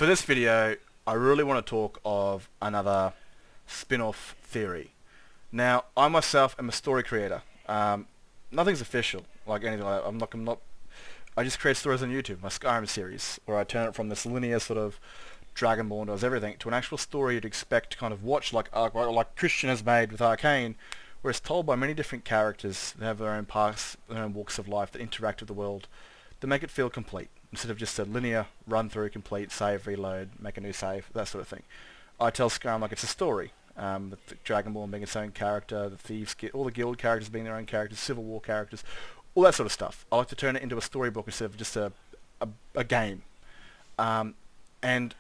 For this video, I really want to talk of another spin-off theory. Now, I myself am a story creator. Nothing's official, like anything like that. I'm not. I just create stories on YouTube, my Skyrim series, where I turn it from this linear sort of Dragonborn does everything to an actual story you'd expect to kind of watch, like Christian has made with Arcane, where it's told by many different characters that have their own paths, their own walks of life that interact with the world, to make it feel complete, instead of just a linear run-through, complete, save, reload, make a new save, that sort of thing. I tell Skyrim like it's a story. The Dragonborn being its own character, the thieves, all the guild characters being their own characters, Civil War characters, all that sort of stuff. I like to turn it into a storybook instead of just a game. And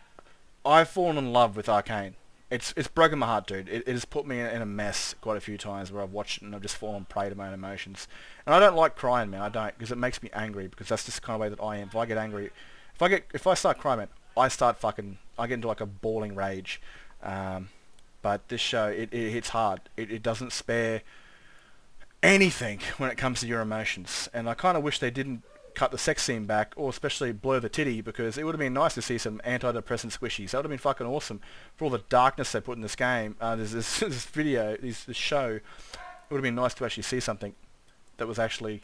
I've fallen in love with Arcane. It's broken my heart, dude. It has put me in a mess quite a few times where I've watched it and I've just fallen prey to my own emotions. And I don't like crying, man. I don't, because it makes me angry, because that's just the kind of way that I am. If I get angry, if I start crying, man, I get into like a bawling rage. But this show, it hits hard. It doesn't spare anything when it comes to your emotions. And I kind of wish they didn't cut the sex scene back, or especially blur the titty, because it would have been nice to see some antidepressant squishies. That would have been fucking awesome for all the darkness they put in this game. There's this video, this show. It would have been nice to actually see something that was actually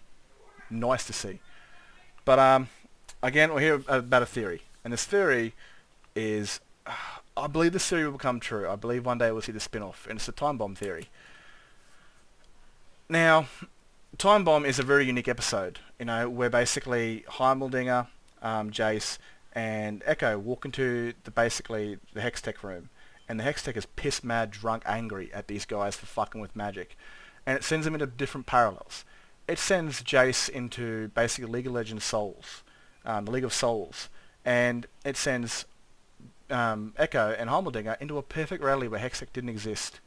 nice to see. But again, we're here about a theory, and this theory is, I believe this theory will become true. I believe one day we'll see the spin-off, and it's the time bomb theory. Now, Time Bomb is a very unique episode, where basically Heimeldinger, Jace, and Ekko walk into basically the Hextech room, and the Hextech is pissed, mad, drunk, angry at these guys for fucking with magic, and it sends them into different parallels. It sends Jace into basically League of Legends Souls, the League of Souls, and it sends Ekko and Heimeldinger into a perfect reality where Hextech didn't exist,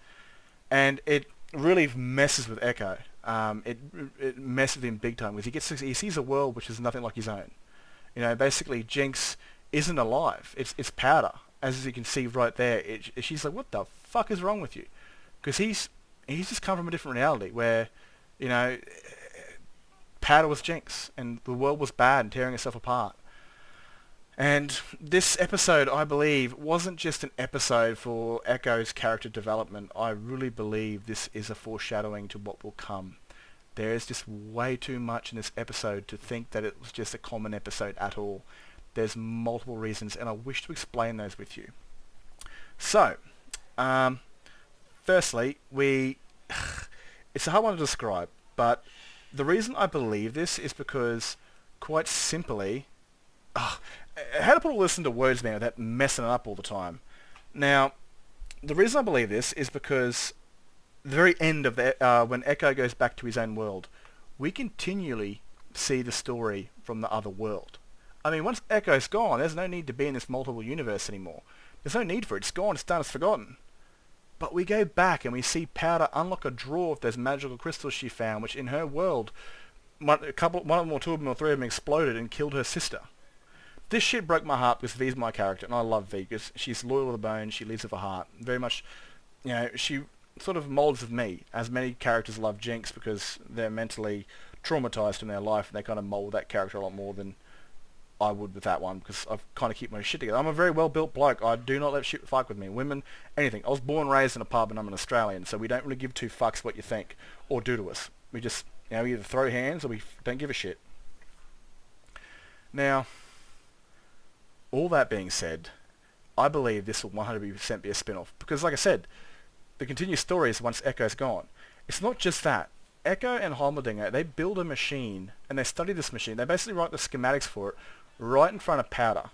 and it really messes with Ekko. It messes with him big time, because he sees a world which is nothing like his own. Basically Jinx isn't alive. It's powder, as you can see right there. She's like, what the fuck is wrong with you? Because he's just come from a different reality where, powder was Jinx and the world was bad and tearing itself apart. And this episode, I believe, wasn't just an episode for Ekko's character development. I really believe this is a foreshadowing to what will come. There is just way too much in this episode to think that it was just a common episode at all. There's multiple reasons, and I wish to explain those with you. So, firstly, it's a hard one to describe, but the reason I believe this is because, quite simply, how to put all this into words, man, without messing it up all the time. Now, the reason I believe this is because the very end of when Ekko goes back to his own world, we continually see the story from the other world. I mean, once Ekko's gone, there's no need to be in this multiple universe anymore. There's no need for it. It's gone, it's done, it's forgotten. But we go back and we see Powder unlock a drawer of those magical crystals she found, which in her world, one of them or two of them or three of them exploded and killed her sister. This shit broke my heart because V's my character, and I love V because she's loyal to the bone, she lives with her heart. Very much, she sort of molds with me, as many characters love Jinx because they're mentally traumatized in their life, and they kind of mold that character a lot more than I would with that one, because I kind of keep my shit together. I'm a very well-built bloke. I do not let shit fuck with me. Women, anything. I was born and raised in a pub, and I'm an Australian, so we don't really give two fucks what you think or do to us. We just, we either throw hands or we don't give a shit. Now, all that being said, I believe this will 100% be a spin-off. Because, like I said, the continued story is once Ekko's gone. It's not just that. Ekko and Heimeldinger, they build a machine, and they study this machine. They basically write the schematics for it right in front of Powder.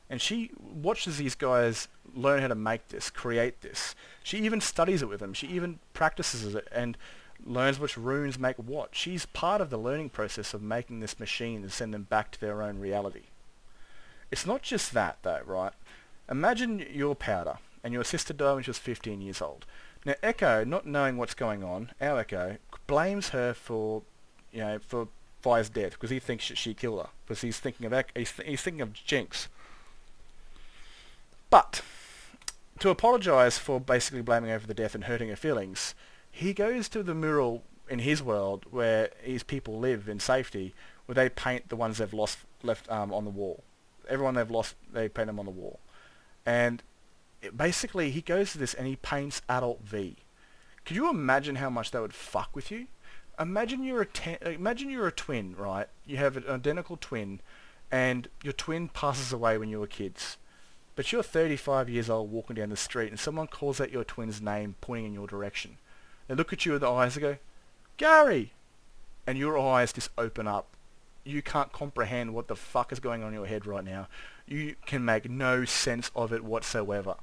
And she watches these guys learn how to make this, create this. She even studies it with them. She even practices it and learns which runes make what. She's part of the learning process of making this machine and send them back to their own reality. It's not just that, though, right? Imagine your Powder, and your sister died when she was 15 years old. Now, Ekko, not knowing what's going on, our Ekko, blames her for Fi's death, because he thinks she killed her, because he's thinking of Jinx. But, to apologise for basically blaming her for the death and hurting her feelings, he goes to the mural in his world where his people live in safety, where they paint the ones they've left on the wall. Everyone they've lost, they paint them on the wall. And basically he goes to this and he paints adult V. Could you imagine how much that would fuck with you? Imagine you're a twin, right? You have an identical twin, and your twin passes away when you were kids. But you're 35 years old walking down the street and someone calls out your twin's name pointing in your direction. They look at you with the eyes and go, Gary! And your eyes just open up. You can't comprehend what the fuck is going on in your head right now. You can make no sense of it whatsoever.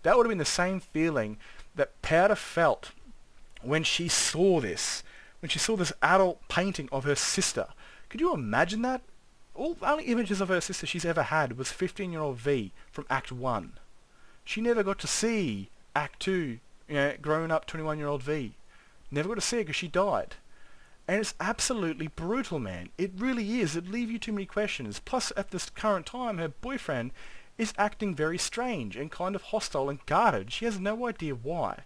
That would have been the same feeling that Powder felt when she saw this. When she saw this adult painting of her sister. Could you imagine that? All the only images of her sister she's ever had was 15-year-old V from Act 1. She never got to see Act 2, grown up 21-year-old V. Never got to see it because she died. And it's absolutely brutal, man. It really is. It'd leave you too many questions. Plus, at this current time, her boyfriend is acting very strange and kind of hostile and guarded. She has no idea why.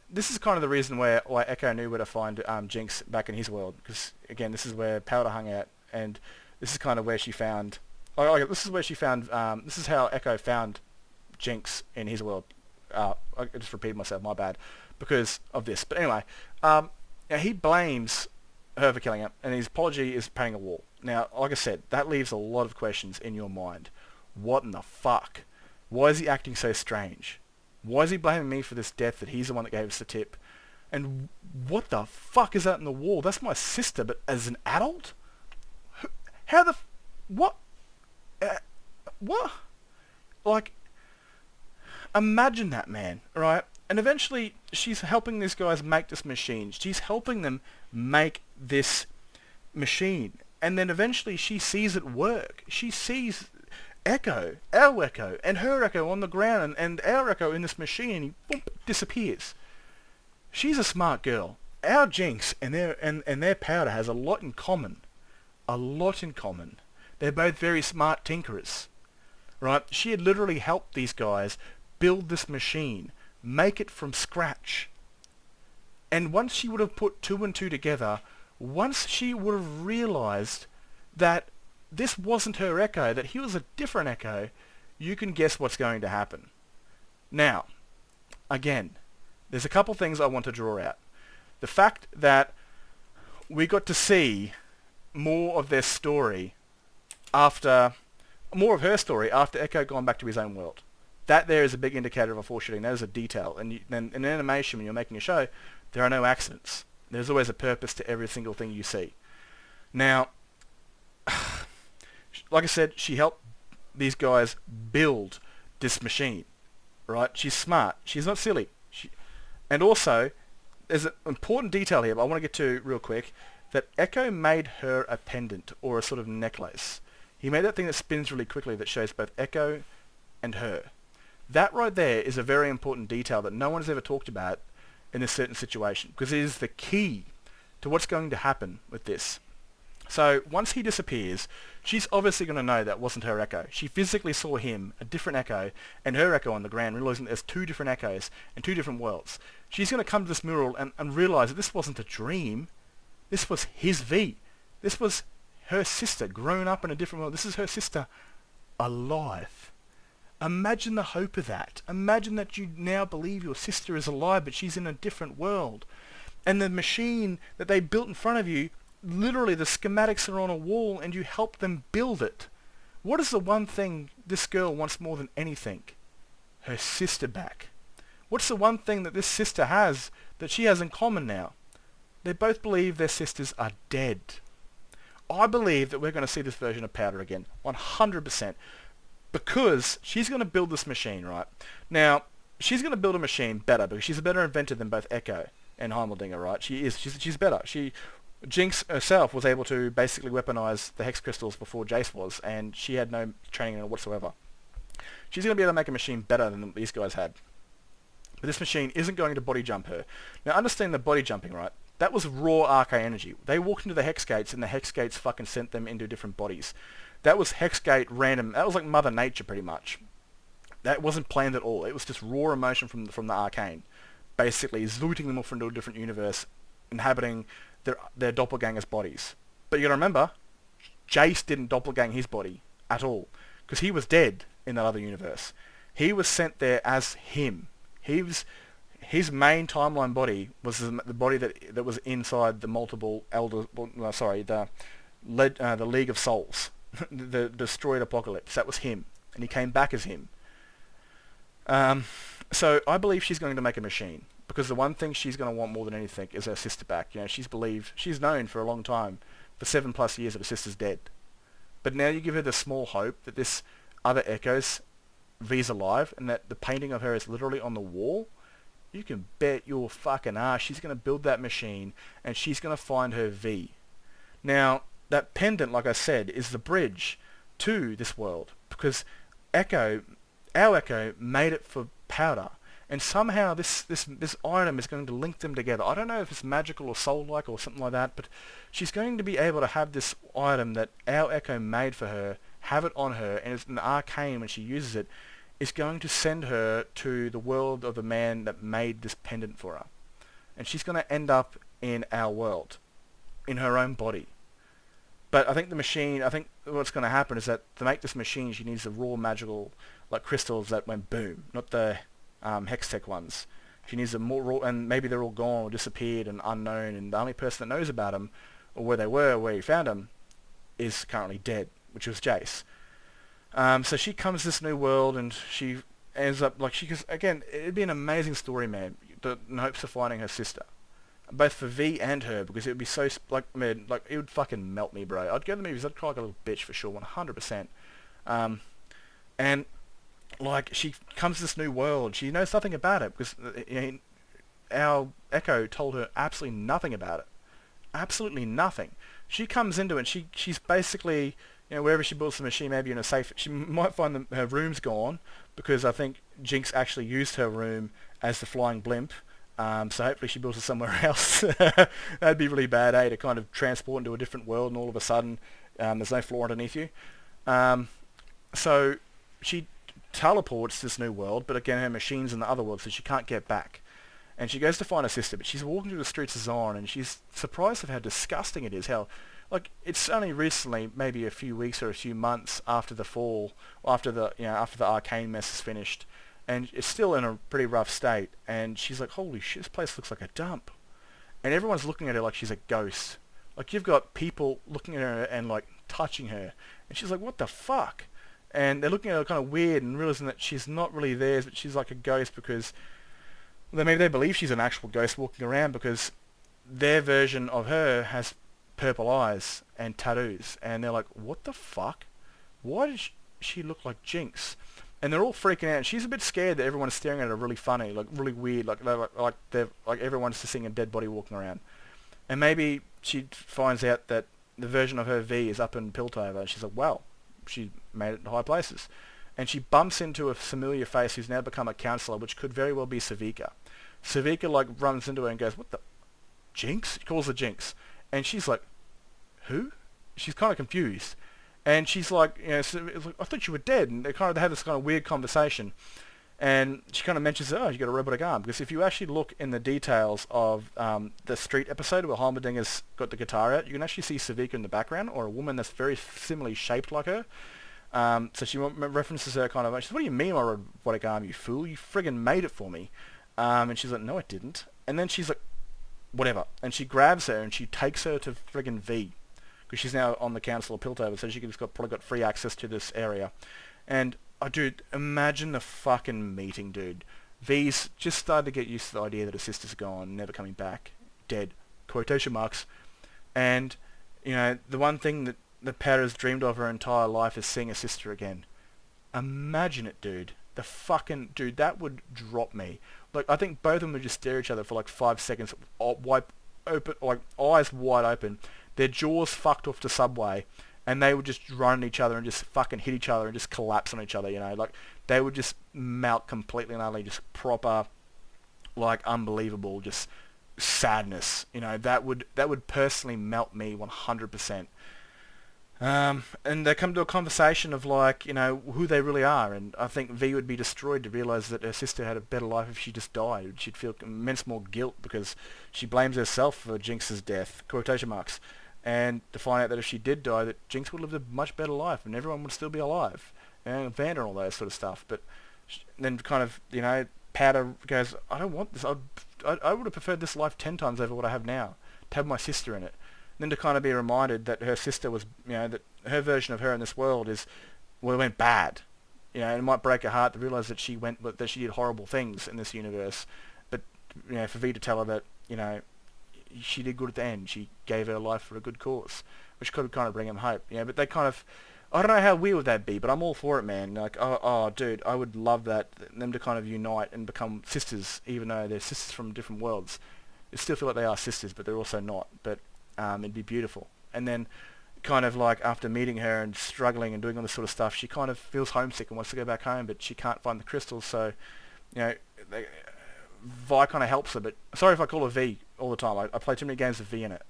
This is kind of the reason why Ekko knew where to find Jinx back in his world. Because, again, this is where Powder hung out. And this is kind of where she found... this is how Ekko found Jinx in his world. I just repeated myself, my bad. Because of this. But anyway, he blames her for killing him. And his apology is painting a wall. Now, like I said, that leaves a lot of questions in your mind. What in the fuck? Why is he acting so strange? Why is he blaming me for this death that he's the one that gave us the tip? And what the fuck is that in the wall? That's my sister, but as an adult? How the... What? What? Like, imagine that, man, right? And eventually, she's helping these guys make this machine. She's helping them make this machine. And then eventually, she sees it work. She sees... Ekko, our Ekko, and her Ekko on the ground, and our Ekko in this machine, and he boom, disappears. She's a smart girl. Our Jinx and their Powder has a lot in common. A lot in common. They're both very smart tinkerers. Right? She had literally helped these guys build this machine, make it from scratch. And once she would have put two and two together, once she would have realized that this wasn't her Ekko, that he was a different Ekko, you can guess what's going to happen. Now, again, there's a couple things I want to draw out. The fact that we got to see more of their story more of her story after Ekko gone back to his own world. That there is a big indicator of a foreshadowing. That is a detail. And then in animation, when you're making a show, there are no accidents. There's always a purpose to every single thing you see. Now, like I said, she helped these guys build this machine, right? She's smart. She's not silly. And also, there's an important detail here, but I want to get to real quick, that Ekko made her a pendant, or a sort of necklace. He made that thing that spins really quickly that shows both Ekko and her. That right there is a very important detail that no one has ever talked about in a certain situation, because it is the key to what's going to happen with this. So once he disappears, she's obviously going to know that wasn't her Ekko. She physically saw him, a different Ekko, and her Ekko on the ground, realizing there's two different Ekkos and two different worlds. She's going to come to this mural and realize that this wasn't a dream. This was his V. This was her sister grown up in a different world. This is her sister alive. Imagine the hope of that. Imagine that you now believe your sister is alive, but she's in a different world. And the machine that they built in front of you, literally the schematics are on a wall and you help them build it. What is the one thing this girl wants more than anything? Her sister back. What's the one thing that this sister has that she has in common now? They both believe their sisters are dead. I believe that we're going to see this version of Powder again, 100%, because she's going to build this machine, right? Now, she's going to build a machine better because she's a better inventor than both Ekko and Heimeldinger, right? She's better. Jinx herself was able to basically weaponize the hex crystals before Jace was, and she had no training in it whatsoever. She's going to be able to make a machine better than these guys had. But this machine isn't going to body jump her. Now, understand the body jumping, right? That was raw Arcane energy. They walked into the hex gates, and the hex gates fucking sent them into different bodies. That was hex gate random. That was like Mother Nature, pretty much. That wasn't planned at all. It was just raw emotion from the Arcane. Basically, zooting them off into a different universe, inhabiting their doppelgangers' bodies. But you gotta remember, Jace didn't doppelgang his body at all, because he was dead in that other universe. He was sent there as him. His main timeline body was the body that was inside the multiple elder. Sorry, the League of Souls, the destroyed apocalypse. That was him, and he came back as him. So I believe she's going to make a machine, because the one thing she's going to want more than anything is her sister back. You know, she's known for a long time, for 7+ years, that her sister's dead. But now you give her the small hope that this other Ekko's V's alive, and that the painting of her is literally on the wall. You can bet your fucking ass she's going to build that machine, and she's going to find her V. Now, that pendant, like I said, is the bridge to this world, because our Ekko made it for powder, and somehow this item is going to link them together. I don't know if it's magical or soul-like or something like that, but she's going to be able to have this item that our Ekko made for her, have it on her, and it's an arcane when she uses it, is going to send her to the world of the man that made this pendant for her. And she's going to end up in our world, in her own body. But I think what's going to happen is that to make this machine, she needs the raw magical, like crystals that went boom, not the Hextech ones. She needs the more raw, and maybe they're all gone or disappeared and unknown, and the only person that knows about them, or where they were, or where he found them, is currently dead, which was Jace. So she comes to this new world, and she ends up, again, it'd be an amazing story, man, in hopes of finding her sister. Both for V and her, because it would be so, it would fucking melt me, bro. I'd go to the movies, I'd cry like a little bitch for sure, 100%. And, she comes to this new world, she knows nothing about it, because our Ekko told her absolutely nothing about it. Absolutely nothing. She comes into it, and she's basically, wherever she builds the machine, maybe in a safe, she might find her room's gone, because I think Jinx actually used her room as the flying blimp. So hopefully she builds it somewhere else. That'd be really bad, to kind of transport into a different world, and all of a sudden there's no floor underneath you. So she teleports to this new world, but again her machine's in the other world, so she can't get back. And she goes to find her sister, but she's walking through the streets of Zion, and she's surprised of how disgusting it is. How, it's only recently, maybe a few weeks or a few months after the fall, after the Arcane mess is finished, and it's still in a pretty rough state. And she's like, holy shit, this place looks like a dump. And everyone's looking at her like she's a ghost. You've got people looking at her and touching her, and she's like, what the fuck? And they're looking at her kind of weird and realizing that she's not really theirs, but she's like a ghost, because maybe they believe she's an actual ghost walking around, because their version of her has purple eyes and tattoos, and they're like, what the fuck? Why does she look like Jinx? And they're all freaking out, and she's a bit scared that everyone's staring at her really funny, really weird, everyone's just seeing a dead body walking around. And maybe she finds out that the version of her V is up in Piltover, and she's like, well, she made it in high places. And she bumps into a familiar face who's now become a counselor, which could very well be Savika. Savika runs into her and goes, what the Jinx? She calls her Jinx. And she's like, who? She's kind of confused. And she's like, I thought you were dead. And they have this kind of weird conversation. And she kind of mentions, oh, you got a robotic arm. Because if you actually look in the details of the Street episode where Heimerdinger got the guitar out, you can actually see Savika in the background, or a woman that's very similarly shaped like her. So she references her kind of, she says, what do you mean my robotic arm, you fool? You friggin' made it for me. And she's like, no, I didn't. And then she's like, whatever. And she grabs her and she takes her to friggin' V. Because she's now on the council of Piltover, so she's probably got free access to this area. And, dude, imagine the fucking meeting, dude. V's just started to get used to the idea that her sister's gone, never coming back, dead, quotation marks. And, the one thing that Paris dreamed of her entire life is seeing her sister again. Imagine it, dude. Dude, that would drop me. I think both of them would just stare at each other for 5 seconds, eyes wide open, their jaws fucked off to Subway, and they would just run at each other and just fucking hit each other and just collapse on each other, they would just melt completely and utterly, just proper, unbelievable, just sadness, that would personally melt me 100%. And they come to a conversation of who they really are, and I think V would be destroyed to realise that her sister had a better life if she just died. She'd feel immense more guilt because she blames herself for Jinx's death, quotation marks, and to find out that if she did die, that Jinx would have lived a much better life and everyone would still be alive. and Vander and all those sort of stuff. But then kind of, Powder goes, I don't want this. I would have preferred this life 10 times over what I have now, to have my sister in it. And then to kind of be reminded that her sister was, that her version of her in this world went bad. And it might break her heart to realise that she did horrible things in this universe. But, for V to tell her that, she did good at the end. She gave her life for a good cause, which could kind of bring him hope. But they kind of, I don't know how weird would that be, but I'm all for it, man. Like, oh, dude, I would love that, them to kind of unite and become sisters, even though they're sisters from different worlds. They still feel like they are sisters, but they're also not. But it'd be beautiful. And then, kind of like after meeting her and struggling and doing all this sort of stuff, she kind of feels homesick and wants to go back home, but she can't find the crystals. So, Vi kind of helps her. But sorry if I call her V all the time. I play too many games with V in it.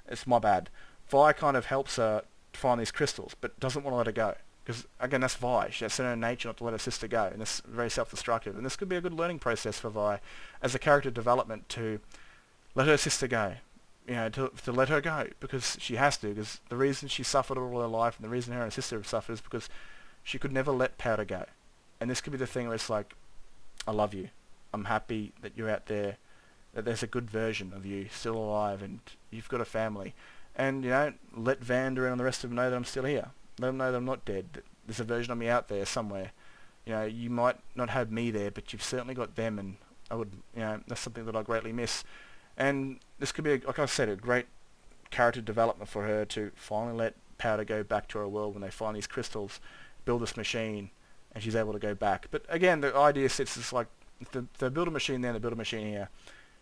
It's my bad. Vi kind of helps her to find these crystals, but doesn't want to let her go. Because, again, that's Vi. That's in her nature not to let her sister go, and it's very self-destructive. And this could be a good learning process for Vi as a character development to let her sister go. To let her go, because she has to, because the reason she suffered all her life, and the reason her and her sister have suffered, is because she could never let Powder go. And this could be the thing where it's like, I love you. I'm happy that you're out there, that there's a good version of you still alive, and you've got a family. And, let Vander and the rest of them know that I'm still here. Let them know that I'm not dead, that there's a version of me out there somewhere. You might not have me there, but you've certainly got them, and I would, that's something that I greatly miss. And this could be, like I said, a great character development for her to finally let Powder go back to her world when they find these crystals, build this machine, and she's able to go back. But again, the idea sits as like, if they build a machine there, they build a machine here,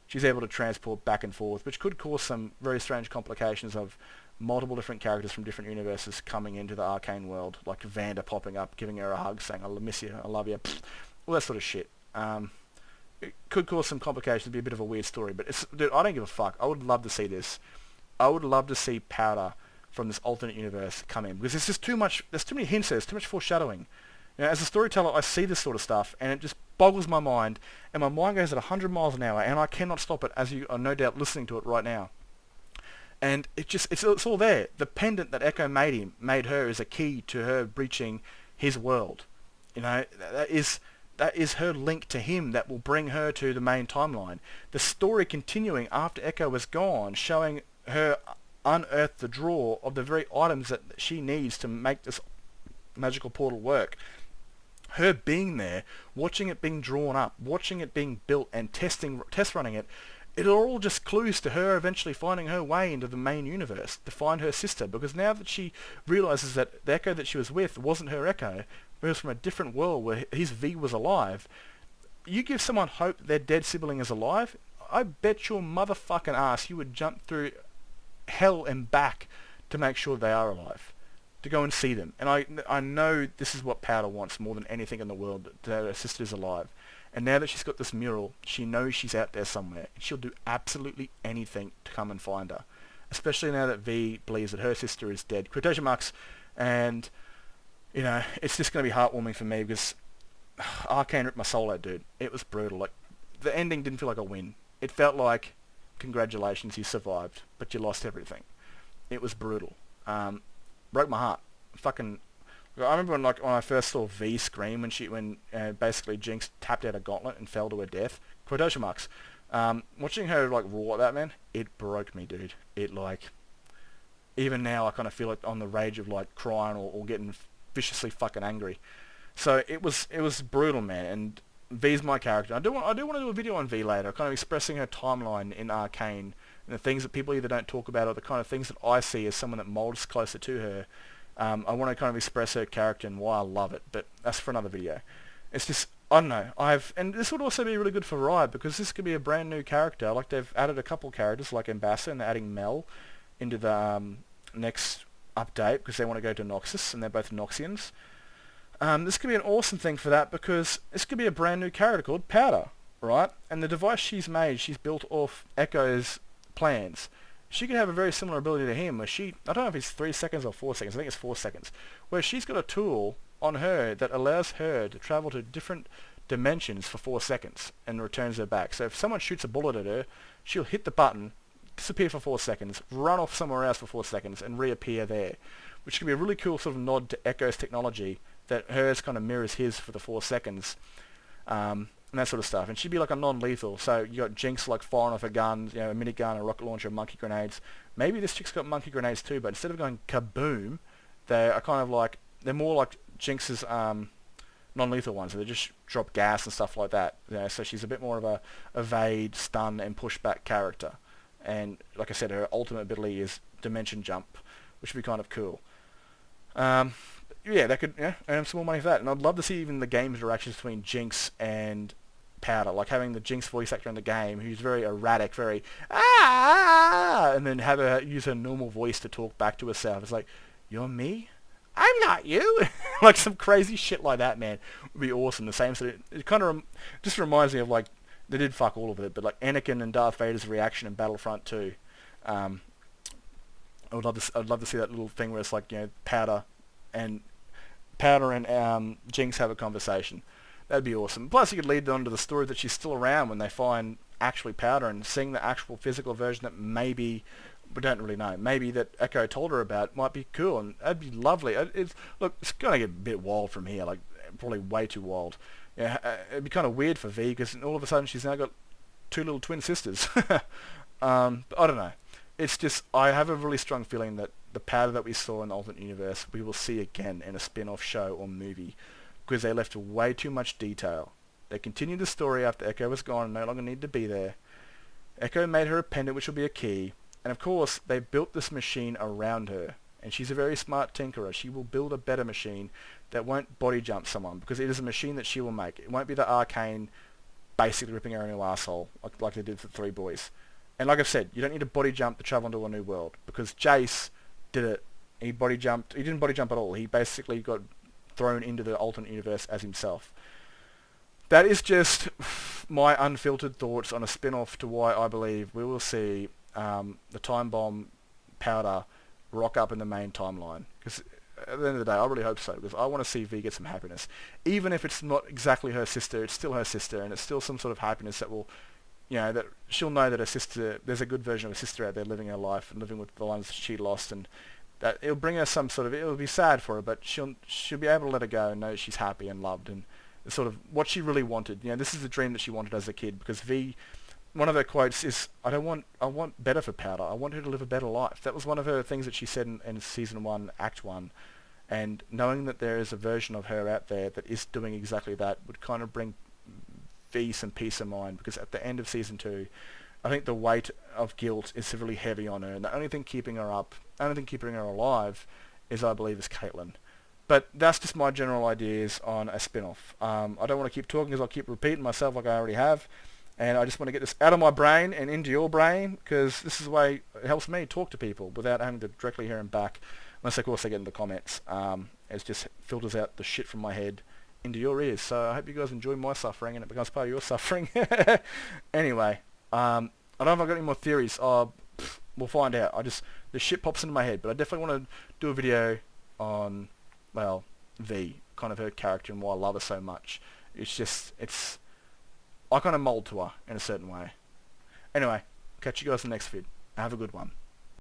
she's able to transport back and forth, which could cause some very strange complications of multiple different characters from different universes coming into the Arcane world, like Vander popping up, giving her a hug, saying, I miss you, I love you, all that sort of shit. It could cause some complications, be a bit of a weird story, but dude, I don't give a fuck. I would love to see this. I would love to see Powder from this alternate universe come in, because there's just too much, there's too many hints, there's too much foreshadowing. As a storyteller, I see this sort of stuff, and it just boggles my mind, and my mind goes at 100 miles an hour, and I cannot stop it, as you are no doubt listening to it right now. And it's all there. The pendant that Ekko made her is a key to her breaching his world. That is her link to him that will bring her to the main timeline. The story continuing after Ekko was gone, showing her unearth the drawer of the very items that she needs to make this magical portal work. Her being there, watching it being drawn up, watching it being built and test running it, it are all just clues to her eventually finding her way into the main universe to find her sister. Because now that she realizes that the Ekko that she was with wasn't her Ekko, but it was from a different world where his V was alive, you give someone hope that their dead sibling is alive, I bet your motherfucking ass you would jump through hell and back to make sure they are alive, to go and see them. And I know this is what Powder wants more than anything in the world, that her sister is alive. And now that she's got this mural, she knows she's out there somewhere, and she'll do absolutely anything to come and find her. Especially now that V believes that her sister is dead. Quotation marks. And, it's just going to be heartwarming for me, because Arcane ripped my soul out, dude. It was brutal. Like, the ending didn't feel like a win. It felt like, congratulations, you survived, but you lost everything. It was brutal. Broke my heart. I remember when I first saw V scream when basically Jinx tapped out a gauntlet and fell to her death. Quotation marks. Watching her roar at that, man, it broke me, dude. It even now I kind of feel like on the rage of crying or getting viciously fucking angry. So it was brutal, man. And V's my character. I do want to do a video on V later, kind of expressing her timeline in Arcane and the things that people either don't talk about or the kind of things that I see as someone that molds closer to her. I want to kind of express her character and why I love it, but that's for another video. It's just, I don't know, and this would also be really good for Riot, because this could be a brand new character. Like, they've added a couple characters like Ambassador, and they're adding Mel into the next update, because they want to go to Noxus, and they're both Noxians. This could be an awesome thing for that, because this could be a brand new character called Powder, right? And the device she's built off Ekko's plans. She could have a very similar ability to him, where I don't know if it's 3 seconds or 4 seconds, I think it's 4 seconds, where she's got a tool on her that allows her to travel to different dimensions for 4 seconds and returns her back. So if someone shoots a bullet at her, she'll hit the button, disappear for 4 seconds, run off somewhere else for 4 seconds, and reappear there, which could be a really cool sort of nod to Ekko's technology that hers kind of mirrors his for the 4 seconds, and that sort of stuff. And she'd be like a non-lethal. So you got Jinx like firing off a gun, a minigun, a rocket launcher, monkey grenades. Maybe this chick's got monkey grenades too, but instead of going kaboom, they are kind of like, they're more like Jinx's non-lethal ones. So they just drop gas and stuff like that. So she's a bit more of a evade, stun, and push back character. And like I said, her ultimate ability is dimension jump, which would be kind of cool. Yeah, that could earn some more money for that. And I'd love to see even the game interactions between Jinx and Powder, like having the Jinx voice actor in the game, who's very erratic, very and then have her use her normal voice to talk back to herself. It's like, you're me? I'm not you. Like some crazy shit like that, man, would be awesome. The same sort of, it kind of just reminds me of like, they did fuck all of it, but like Anakin and Darth Vader's reaction in Battlefront 2. I'd love to see that little thing where it's like, Powder and Jinx have a conversation. That'd be awesome. Plus, you could lead on to the story that she's still around when they find actually Powder, and seeing the actual physical version that maybe we don't really know. Maybe that Ekko told her about might be cool, and that'd be lovely. Look, it's gonna get a bit wild from here, like probably way too wild. Yeah, it'd be kind of weird for V because all of a sudden she's now got 2 little twin sisters. But I don't know. It's just, I have a really strong feeling that the Powder that we saw in the alternate universe, we will see again in a spin-off show or movie, because they left way too much detail. They continued the story after Ekko was gone and no longer needed to be there. Ekko made her a pendant, which will be a key, and of course they built this machine around her, and she's a very smart tinkerer. She will build a better machine that won't body jump someone, because it is a machine that she will make. It won't be the Arcane basically ripping her a new asshole like they did for the 3 boys. And like I've said, you don't need to body jump to travel into a new world, because Jace did it. He body jumped. He didn't body jump at all. He basically got thrown into the alternate universe as himself. That is just my unfiltered thoughts on a spin-off to why I believe we will see the Time Bomb Powder rock up in the main timeline. Because at the end of the day, I really hope so, because I want to see V get some happiness. Even if it's not exactly her sister, it's still her sister, and it's still some sort of happiness that will, that she'll know that her sister, there's a good version of her sister out there living her life and living with the ones she lost, and that it'll bring her some sort of, it'll be sad for her, but she'll be able to let her go and know she's happy and loved, and it's sort of what she really wanted. This is the dream that she wanted as a kid, because V, one of her quotes is, I want better for Powder. I want her to live a better life. That was one of her things that she said in Season 1, Act 1. And knowing that there is a version of her out there that is doing exactly that would kind of bring V some peace of mind, because at the end of Season 2, I think the weight of guilt is severely heavy on her, and the only thing keeping her alive is, I believe, is Caitlyn. But that's just my general ideas on a spin-off. I don't want to keep talking because I'll keep repeating myself like I already have, and I just want to get this out of my brain and into your brain, because this is the way it helps me talk to people without having to directly hear them back, unless of course they get in the comments. It just filters out the shit from my head into your ears. So I hope you guys enjoy my suffering and it becomes part of your suffering. Anyway, I don't know if I've got any more theories. We'll find out. The shit pops into my head, but I definitely want to do a video on, well, V, kind of her character and why I love her so much. I kind of mold to her in a certain way. Anyway, catch you guys in the next vid. Have a good one.